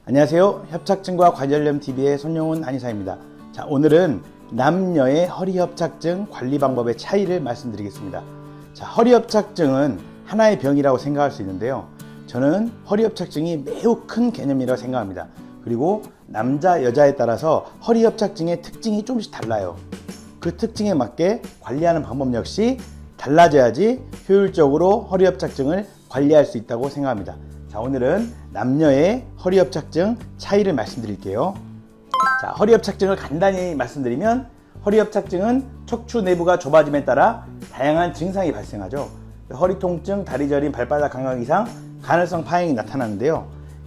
안녕하세요. 협착증과 관절염TV의 손영훈 한의사입니다. 자, 오늘은 남녀의 허리협착증 관리 방법의 차이를 말씀드리겠습니다. 자, 허리협착증은 하나의 병이라고 생각할 수 있는데요. 저는 허리협착증이 매우 큰 개념이라고 생각합니다. 그리고 남자, 여자에 따라서 허리협착증의 특징이 조금씩 달라요. 그 특징에 맞게 관리하는 방법 역시 달라져야지 효율적으로 허리협착증을 관리할 수 있다고 생각합니다. 자, 오늘은 남녀의 허리협착증 차이를 말씀드릴게요. 자, 허리협착증을 간단히 말씀드리면 허리협착증은 척추 내부가 좁아짐에 따라 다양한 증상이 발생하죠. 허리 통증, 다리 저림, 발바닥 감각 이상, 간헐성 파행이 나타나는데요.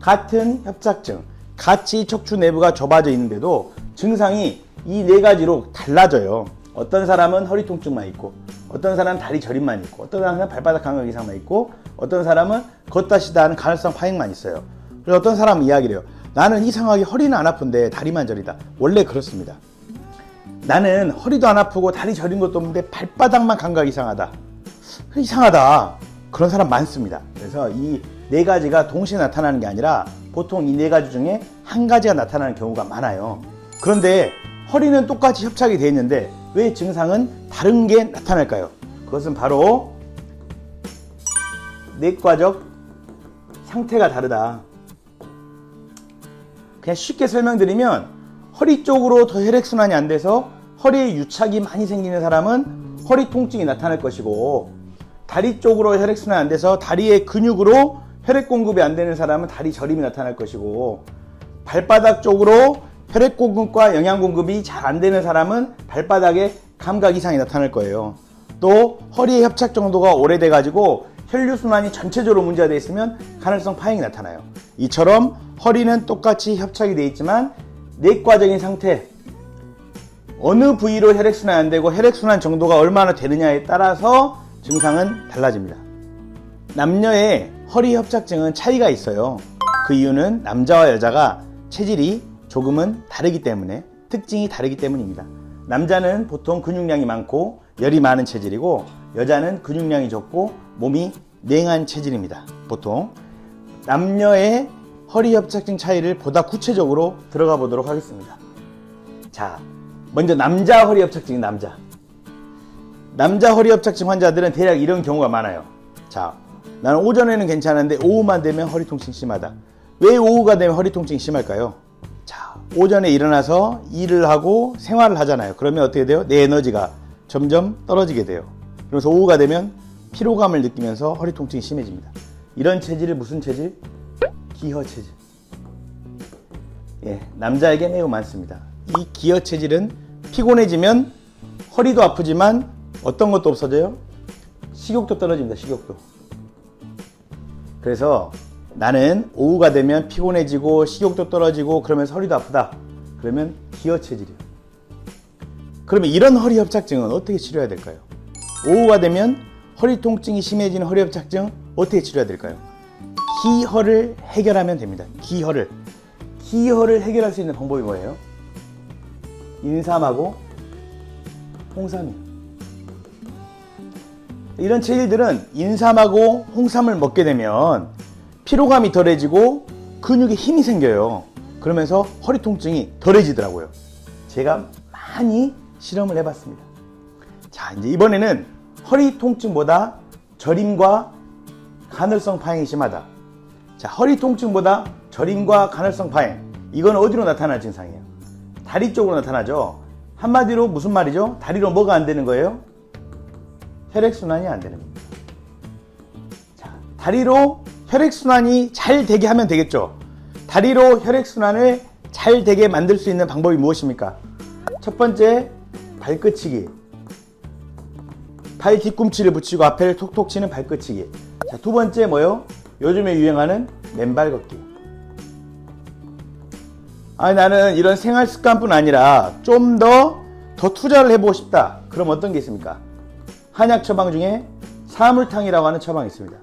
같은 협착증, 같이 척추 내부가 좁아져 있는데도 증상이 이 네 가지로 달라져요. 어떤 사람은 허리 통증만 있고, 어떤 사람은 다리 저림만 있고, 어떤 사람은 발바닥 감각 이상만 있고, 어떤 사람은 걷다 쉬다 하는 간헐성 파행만 있어요. 그래서 어떤 사람은 이야기를 해요. 나는 이상하게 허리는 안 아픈데 다리만 저리다. 원래 그렇습니다. 나는 허리도 안 아프고 다리 저린 것도 없는데 발바닥만 감각 이상하다. 이상하다. 그런 사람 많습니다. 그래서 이 네 가지가 동시에 나타나는 게 아니라 보통 이 네 가지 중에 한 가지가 나타나는 경우가 많아요. 그런데 허리는 똑같이 협착이 되어 있는데 왜 증상은 다른 게 나타날까요? 그것은 바로 내과적 상태가 다르다. 그냥 쉽게 설명드리면 허리 쪽으로 더 혈액순환이 안 돼서 허리에 유착이 많이 생기는 사람은 허리 통증이 나타날 것이고, 다리 쪽으로 혈액순환이 안 돼서 다리의 근육으로 혈액 공급이 안 되는 사람은 다리 저림이 나타날 것이고, 발바닥 쪽으로 혈액 공급과 영양 공급이 잘 안 되는 사람은 발바닥에 감각 이상이 나타날 거예요. 또 허리의 협착 정도가 오래돼 가지고 혈류순환이 전체적으로 문제가 되어 있으면 간헐성 파행이 나타나요. 이처럼 허리는 똑같이 협착이 되어 있지만 내과적인 상태, 어느 부위로 혈액순환이 안 되고 혈액순환 정도가 얼마나 되느냐에 따라서 증상은 달라집니다. 남녀의 허리협착증은 차이가 있어요. 그 이유는 남자와 여자가 체질이 조금은 다르기 때문에, 특징이 다르기 때문입니다. 남자는 보통 근육량이 많고 열이 많은 체질이고, 여자는 근육량이 적고 몸이 냉한 체질입니다. 보통 남녀의 허리협착증 차이를 보다 구체적으로 들어가 보도록 하겠습니다. 자, 먼저 남자 허리협착증이 남자 허리협착증 환자들은 대략 이런 경우가 많아요. 자, 나는 오전에는 괜찮은데 오후만 되면 허리 통증이 심하다. 왜 오후가 되면 허리 통증이 심할까요? 자, 오전에 일어나서 일을 하고 생활을 하잖아요. 그러면 어떻게 돼요? 내 에너지가 점점 떨어지게 돼요. 그래서 오후가 되면 피로감을 느끼면서 허리 통증이 심해집니다. 이런 체질을 무슨 체질? 기허 체질. 예, 남자에게 매우 많습니다. 이 기허 체질은 피곤해지면 허리도 아프지만 어떤 것도 없어져요? 식욕도 떨어집니다. 식욕도. 그래서 나는 오후가 되면 피곤해지고 식욕도 떨어지고 그러면서 허리도 아프다. 그러면 기허 체질이에요. 그러면 이런 허리협착증은 어떻게 치료해야 될까요? 오후가 되면 허리 통증이 심해지는 허리협착증 어떻게 치료해야 될까요? 기허를 해결하면 됩니다. 기허를 해결할 수 있는 방법이 뭐예요? 인삼하고 홍삼이에요. 이런 체질들은 인삼하고 홍삼을 먹게 되면 피로감이 덜해지고 근육에 힘이 생겨요. 그러면서 허리 통증이 덜해지더라고요. 제가 많이 실험을 해봤습니다. 자, 이제 이번에는 허리 통증보다 저림과 간헐성 파행이 심하다. 자, 허리 통증보다 저림과 간헐성 파행, 이건 어디로 나타날 증상이에요? 다리 쪽으로 나타나죠. 한마디로 무슨 말이죠? 다리로 뭐가 안 되는 거예요? 혈액순환이 안 되는 겁니다. 자, 다리로 혈액순환이 잘 되게 하면 되겠죠. 다리로 혈액순환을 잘 되게 만들 수 있는 방법이 무엇입니까? 첫 번째, 발끝치기. 발 뒤꿈치를 붙이고 앞에를 톡톡 치는 발끝치기. 자, 두 번째 뭐요? 요즘에 유행하는 맨발 걷기. 나는 이런 생활 습관뿐 아니라 좀 더 투자를 해보고 싶다. 그럼 어떤 게 있습니까? 한약 처방 중에 사물탕이라고 하는 처방이 있습니다.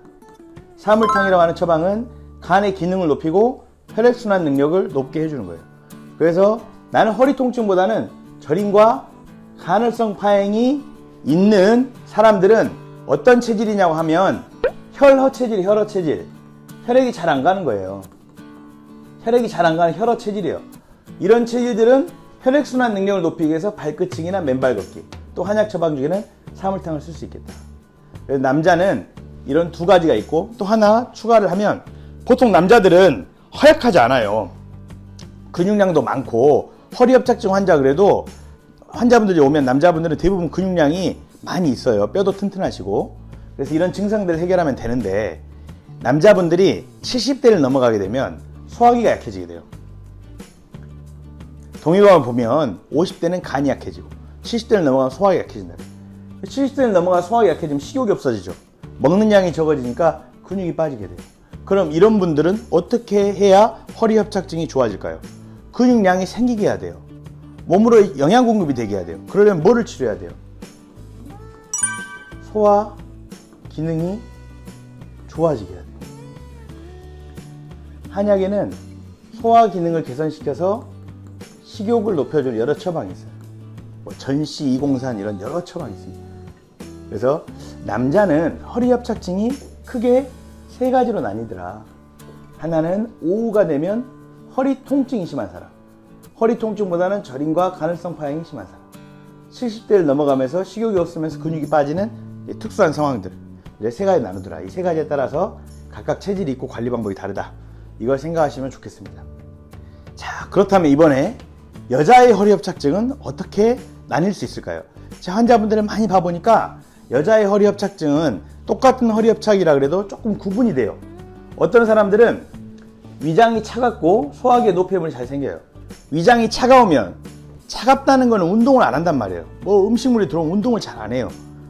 사물탕이라고 하는 처방은 간의 기능을 높이고 혈액순환 능력을 높게 해주는 거예요. 그래서 나는 허리 통증보다는 저림과 간헐성 파행이 있는 사람들은 어떤 체질이냐고 하면 혈허 체질. 혈액이 잘 안 가는 거예요. 혈액이 잘 안 가는 혈어 체질이에요. 이런 체질들은 혈액순환 능력을 높이기 위해서 발끝층이나 맨발 걷기, 또 한약 처방 중에는 사물탕을 쓸 수 있겠다. 그래서 남자는 이런 두 가지가 있고, 또 하나 추가를 하면, 보통 남자들은 허약하지 않아요. 근육량도 많고, 허리협착증 환자 그래도 환자분들이 오면 남자분들은 대부분 근육량이 많이 있어요. 뼈도 튼튼하시고. 그래서 이런 증상들을 해결하면 되는데, 남자분들이 70대를 넘어가게 되면 소화기가 약해지게 돼요. 동의감을 보면 50대는 간이 약해지고 70대를 넘어가면 소화기가 약해진다. 70대를 넘어가 소화기 약해지면 식욕이 없어지죠. 먹는 양이 적어지니까 근육이 빠지게 돼요. 그럼 이런 분들은 어떻게 해야 허리 협착증이 좋아질까요? 근육량이 생기게 해야 돼요. 몸으로 영양 공급이 되게 해야 돼요. 그러려면 뭐를 치료해야 돼요? 소화 기능이 좋아지게 해야 돼요. 한약에는 소화 기능을 개선시켜서 식욕을 높여주는 여러 처방이 있어요. 뭐 전시, 이공산 이런 여러 처방이 있습니다. 그래서 남자는 허리 협착증이 크게 세 가지로 나뉘더라. 하나는 오후가 되면 허리 통증이 심한 사람, 허리 통증보다는 저림과 가늘성 파행이 심한 사람, 70대를 넘어가면서 식욕이 없으면서 근육이 빠지는 특수한 상황들, 이렇게 세 가지 나누더라. 이 세 가지에 따라서 각각 체질이 있고 관리 방법이 다르다. 이걸 생각하시면 좋겠습니다. 자, 그렇다면 이번에 여자의 허리 협착증은 어떻게 나뉠 수 있을까요? 제 환자분들을 많이 봐보니까 여자의 허리 협착증은 똑같은 허리 협착이라 그래도 조금 구분이 돼요. 어떤 사람들은 위장이 차갑고 소화기의 노폐물이 잘 생겨요. 위장이 차가우면, 차갑다는 건 운동을 안 한단 말이에요. 뭐 음식물이 들어오면 운동을 잘 안 해요.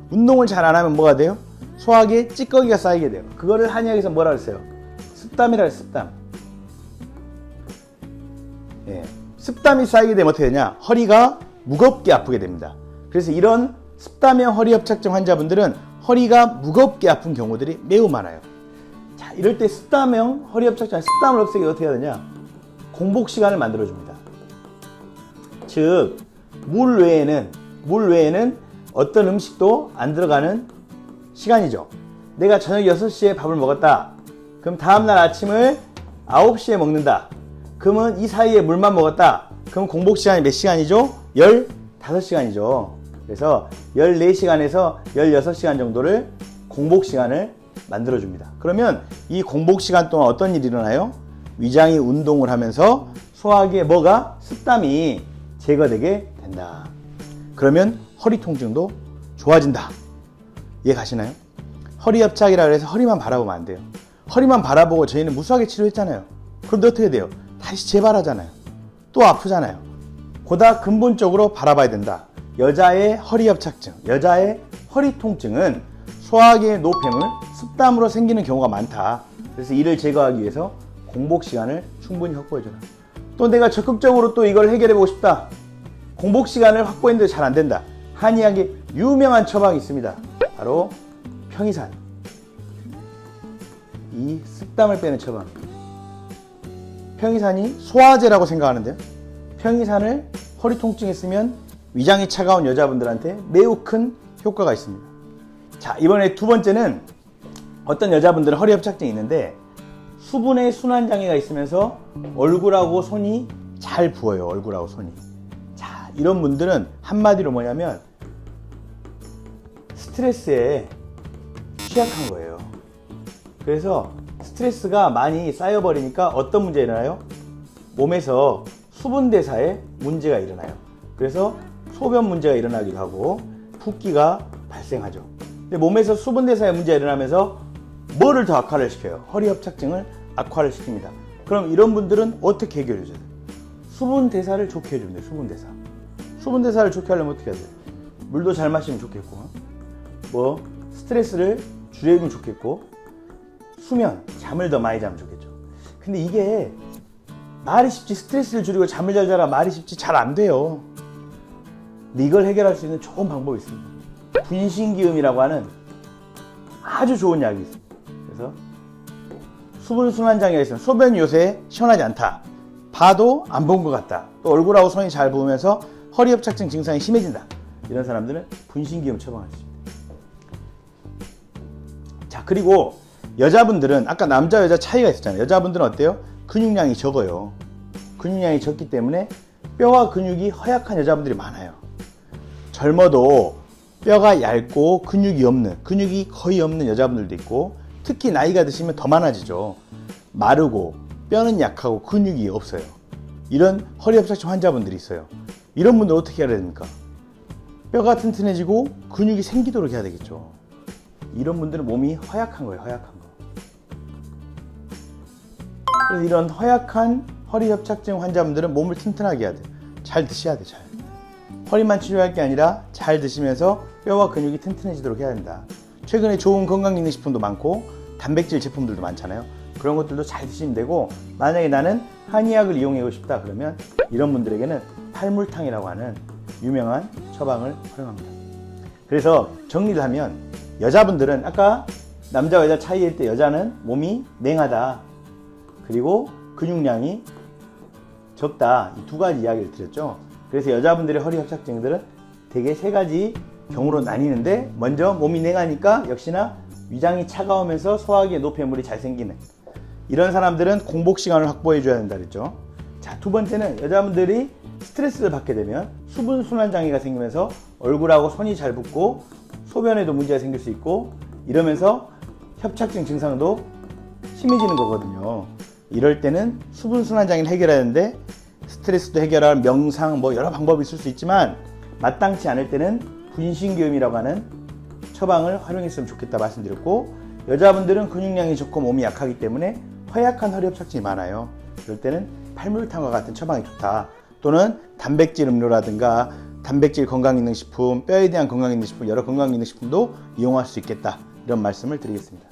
운동을 잘 안 하면 뭐가 돼요? 소화기에 찌꺼기가 쌓이게 돼요. 그거를 한의학에서 뭐라 그랬어요? 습담이라 해요. 습담. 예. 습담이 쌓이게 되면 어떻게 되냐? 허리가 무겁게 아프게 됩니다. 그래서 이런 습담형 허리 협착증 환자분들은 허리가 무겁게 아픈 경우들이 매우 많아요. 자, 이럴 때 습담형 허리 협착증, 습담을 없애기 어떻게 해야 되냐? 공복 시간을 만들어줍니다. 즉, 물 외에는 어떤 음식도 안 들어가는 시간이죠. 내가 저녁 6시에 밥을 먹었다. 그럼 다음날 아침을 9시에 먹는다. 그러면 이 사이에 물만 먹었다. 그럼 공복 시간이 몇 시간이죠? 15시간이죠. 그래서 14시간에서 16시간 정도를 공복 시간을 만들어줍니다. 그러면 이 공복 시간 동안 어떤 일이 일어나요? 위장이 운동을 하면서 소화기에 뭐가? 습담이 제거되게 된다. 그러면 허리 통증도 좋아진다. 이해 가시나요? 허리 협착이라 그래서 허리만 바라보면 안 돼요. 허리만 바라보고 저희는 무수하게 치료했잖아요. 그런데 어떻게 돼요? 다시 재발하잖아요. 또 아프잖아요. 보다 근본적으로 바라봐야 된다. 여자의 허리 협착증, 여자의 허리 통증은 소화기의 노폐물, 습담으로 생기는 경우가 많다. 그래서 이를 제거하기 위해서 공복 시간을 충분히 확보해줘라. 또 내가 적극적으로 또 이걸 해결해보고 싶다. 공복 시간을 확보했는데 잘 안 된다. 한의학의 유명한 처방이 있습니다. 바로 평이산. 이 습담을 빼는 처방입니다. 평이산이 소화제라고 생각하는데요. 평이산을 허리 통증에 쓰면 위장이 차가운 여자분들한테 매우 큰 효과가 있습니다. 자, 이번에 두 번째는 어떤 여자분들은 허리 협착증이 있는데 수분의 순환장애가 있으면서 얼굴하고 손이 잘 부어요. 얼굴하고 손이. 자, 이런 분들은 한마디로 뭐냐면 스트레스에 취약한 거예요. 그래서 스트레스가 많이 쌓여버리니까 어떤 문제가 일어나요? 몸에서 수분 대사에 문제가 일어나요. 그래서 소변 문제가 일어나기도 하고 붓기가 발생하죠. 근데 몸에서 수분 대사에 문제가 일어나면서 뭐를 더 악화를 시켜요? 허리 협착증을 악화를 시킵니다. 그럼 이런 분들은 어떻게 해결해 줘야 돼요? 수분 대사를 좋게 해주면 돼요. 수분 대사. 수분 대사를 좋게 하려면 어떻게 해야 돼요? 물도 잘 마시면 좋겠고, 뭐 스트레스를 줄여주면 좋겠고, 수면, 잠을 더 많이 자면 좋겠죠. 근데 이게 말이 쉽지, 스트레스를 줄이고 잠을 잘 자라 말이 쉽지 잘 안 돼요. 근데 이걸 해결할 수 있는 좋은 방법이 있습니다. 분신기음이라고 하는 아주 좋은 약이 있습니다. 그래서 수분 순환 장애가 있으면 소변이 요새 시원하지 않다. 봐도 안 본 것 같다. 또 얼굴하고 손이 잘 부으면서 허리 협착증 증상이 심해진다. 이런 사람들은 분신기음 처방할 수 있습니다. 자, 그리고 여자분들은 아까 남자 여자 차이가 있었잖아요. 여자분들은 어때요? 근육량이 적어요. 근육량이 적기 때문에 뼈와 근육이 허약한 여자분들이 많아요. 젊어도 뼈가 얇고 근육이 거의 없는 여자분들도 있고, 특히 나이가 드시면 더 많아지죠. 마르고 뼈는 약하고 근육이 없어요. 이런 허리협착증 환자분들이 있어요. 이런 분들 어떻게 해야 됩니까? 뼈가 튼튼해지고 근육이 생기도록 해야 되겠죠. 이런 분들은 몸이 허약한 거예요. 허약한 거. 그래서 이런 허약한 허리협착증 환자분들은 몸을 튼튼하게 해야 돼요. 잘 드셔야 돼. 잘. 허리만 치료할 게 아니라 잘 드시면서 뼈와 근육이 튼튼해지도록 해야 된다. 최근에 좋은 건강기능식품도 많고 단백질 제품들도 많잖아요. 그런 것들도 잘 드시면 되고, 만약에 나는 한의학을 이용하고 싶다 그러면 이런 분들에게는 팔물탕이라고 하는 유명한 처방을 활용합니다. 그래서 정리를 하면, 여자분들은 아까 남자와 여자 차이일 때 여자는 몸이 냉하다, 그리고 근육량이 적다, 이 두 가지 이야기를 드렸죠. 그래서 여자분들의 허리협착증들은 대개 세 가지 경우로 나뉘는데, 먼저 몸이 냉하니까 역시나 위장이 차가우면서 소화기에 노폐물이 잘 생기는 이런 사람들은 공복 시간을 확보해 줘야 된다 그랬죠. 자, 두 번째는 여자분들이 스트레스를 받게 되면 수분 순환 장애가 생기면서 얼굴하고 손이 잘 붓고 소변에도 문제가 생길 수 있고, 이러면서 협착증 증상도 심해지는 거거든요. 이럴 때는 수분 순환 장애를 해결해야 하는데, 스트레스도 해결할 명상 뭐 여러 방법이 있을 수 있지만 마땅치 않을 때는 분신교임이라고 하는 처방을 활용했으면 좋겠다 말씀드렸고, 여자분들은 근육량이 적고 몸이 약하기 때문에 허약한 허리협착증이 많아요. 그럴 때는 팔물탕과 같은 처방이 좋다. 또는 단백질 음료라든가 단백질 건강기능식품, 뼈에 대한 건강기능식품, 여러 건강기능식품도 이용할 수 있겠다, 이런 말씀을 드리겠습니다.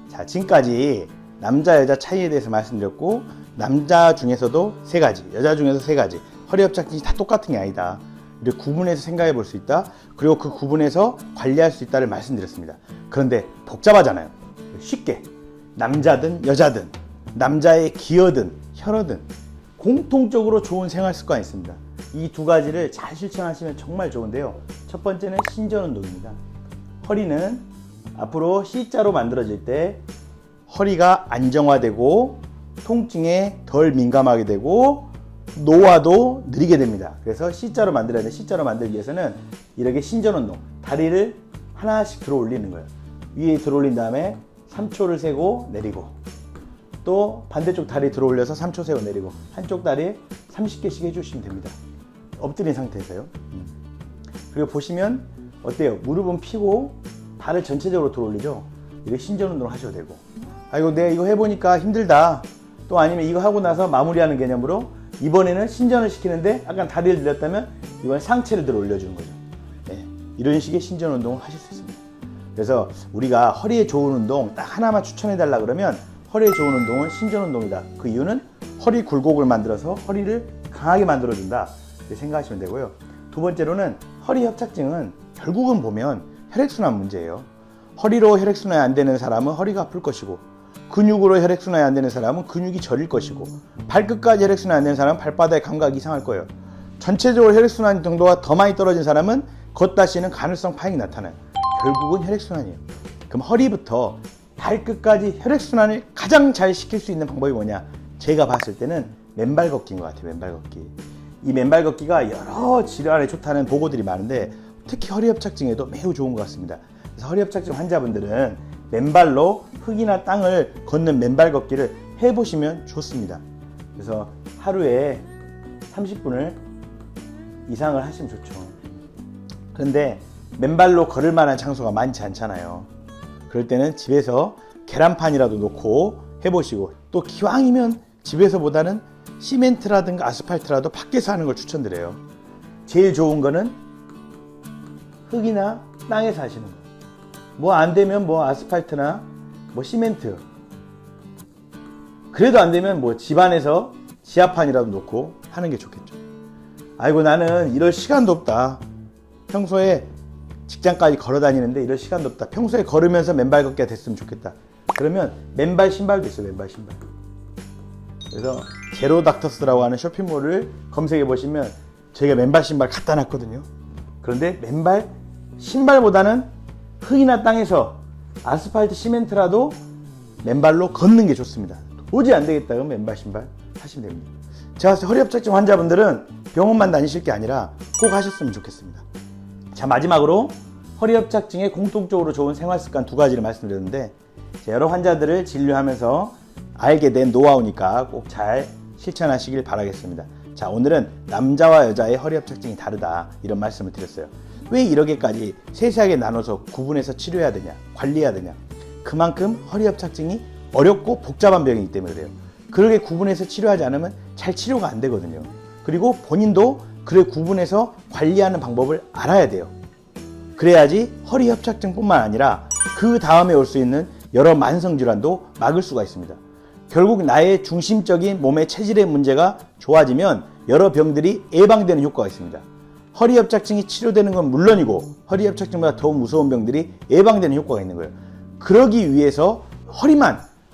자, 지금까지 남자 여자 차이에 대해서 말씀드렸고, 남자 중에서도 세 가지, 여자 중에서 세 가지, 허리협착증이 다 똑같은 게 아니다, 이렇게 구분해서 생각해 볼 수 있다, 그리고 그 구분해서 관리할 수 있다를 말씀드렸습니다. 그런데 복잡하잖아요. 쉽게 남자든 여자든, 남자의 기어든 혈어든 공통적으로 좋은 생활 습관이 있습니다. 이 두 가지를 잘 실천하시면 정말 좋은데요. 첫 번째는 신전운동입니다. 허리는 앞으로 C자로 만들어질 때 허리가 안정화되고 통증에 덜 민감하게 되고 노화도 느리게 됩니다. 그래서 C자로 만들어야 돼. C자로 만들기 위해서는 이렇게 신전운동, 다리를 하나씩 들어 올리는 거예요. 위에 들어 올린 다음에 3초를 세고 내리고, 또 반대쪽 다리 들어 올려서 3초 세고 내리고, 한쪽 다리에 30개씩 해주시면 됩니다. 엎드린 상태에서요. 그리고 보시면 어때요? 무릎은 펴고 발을 전체적으로 들어 올리죠. 이렇게 신전운동을 하셔도 되고, 아이고 내가 이거 해보니까 힘들다, 또 아니면 이거 하고 나서 마무리하는 개념으로 이번에는 신전을 시키는데 약간 다리를 들렸다면 이번에 상체를 들어 올려주는 거죠. 네, 이런 식의 신전 운동을 하실 수 있습니다. 그래서 우리가 허리에 좋은 운동 딱 하나만 추천해 달라 그러면 허리에 좋은 운동은 신전 운동이다. 그 이유는 허리 굴곡을 만들어서 허리를 강하게 만들어 준다, 이렇게 생각하시면 되고요. 두 번째로는 허리 협착증은 결국은 보면 혈액순환 문제예요. 허리로 혈액순환이 안 되는 사람은 허리가 아플 것이고, 근육으로 혈액순환이 안 되는 사람은 근육이 저릴 것이고, 발끝까지 혈액순환이 안 되는 사람은 발바닥의 감각이 이상할 거예요. 전체적으로 혈액순환 정도가 더 많이 떨어진 사람은 겉다시는 간헐성 파행이 나타나요. 결국은 혈액순환이에요. 그럼 허리부터 발끝까지 혈액순환을 가장 잘 시킬 수 있는 방법이 뭐냐? 제가 봤을 때는 맨발 걷기인 것 같아요. 맨발 걷기. 이 맨발 걷기가 여러 질환에 좋다는 보고들이 많은데 특히 허리협착증에도 매우 좋은 것 같습니다. 그래서 허리협착증 환자분들은 맨발로 흙이나 땅을 걷는 맨발 걷기를 해보시면 좋습니다. 그래서 하루에 30분을 이상을 하시면 좋죠. 그런데 맨발로 걸을 만한 장소가 많지 않잖아요. 그럴 때는 집에서 계란판이라도 놓고 해보시고, 또 기왕이면 집에서보다는 시멘트라든가 아스팔트라도 밖에서 하는 걸 추천드려요. 제일 좋은 거는 흙이나 땅에서 하시는 거. 뭐 안 되면 뭐 아스팔트나 뭐 시멘트, 그래도 안 되면 뭐 집안에서 지하판이라도 놓고 하는 게 좋겠죠. 아이고 나는 이럴 시간도 없다, 평소에 직장까지 걸어 다니는데 이럴 시간도 없다, 평소에 걸으면서 맨발 걷기가 됐으면 좋겠다, 그러면 맨발 신발도 있어요. 맨발 신발. 그래서 제로닥터스라고 하는 쇼핑몰을 검색해 보시면 저희가 맨발 신발 갖다 놨거든요. 그런데 맨발 신발보다는 흙이나 땅에서 아스팔트 시멘트라도 맨발로 걷는 게 좋습니다. 도저히 안 되겠다 그러면 맨발 신발 하시면 됩니다. 제가 봤을 때 허리협착증 환자분들은 병원만 다니실 게 아니라 꼭 하셨으면 좋겠습니다. 자, 마지막으로 허리협착증에 공통적으로 좋은 생활습관 2가지를 말씀드렸는데, 여러 환자들을 진료하면서 알게 된 노하우니까 꼭 잘 실천하시길 바라겠습니다. 자, 오늘은 남자와 여자의 허리협착증이 다르다 이런 말씀을 드렸어요. 왜 이렇게까지 세세하게 나눠서 구분해서 치료해야 되냐, 관리해야 되냐? 그만큼 허리협착증이 어렵고 복잡한 병이기 때문에 그래요. 그렇게 구분해서 치료하지 않으면 잘 치료가 안 되거든요. 그리고 본인도 그를 구분해서 관리하는 방법을 알아야 돼요. 그래야지 허리협착증뿐만 아니라 그 다음에 올 수 있는 여러 만성질환도 막을 수가 있습니다. 결국 나의 중심적인 몸의 체질의 문제가 좋아지면 여러 병들이 예방되는 효과가 있습니다. 허리협착증이 치료되는 건 물론이고 허리협착증보다 더 무서운 병들이 예방되는 효과가 있는 거예요. 그러기 위해서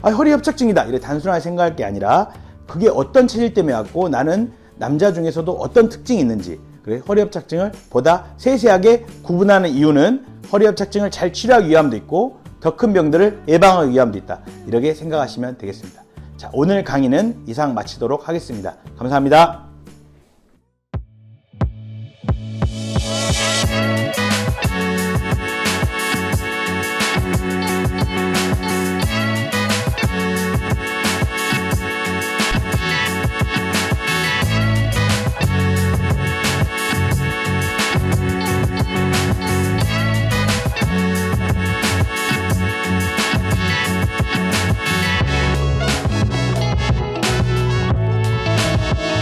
허리협착증이다 이렇게 단순하게 생각할 게 아니라 그게 어떤 체질 때문에 왔고 나는 남자 중에서도 어떤 특징이 있는지, 그래 허리협착증을 보다 세세하게 구분하는 이유는 허리협착증을 잘 치료하기 위함도 있고 더 큰 병들을 예방하기 위함도 있다, 이렇게 생각하시면 되겠습니다. 자, 오늘 강의는 이상 마치도록 하겠습니다. 감사합니다.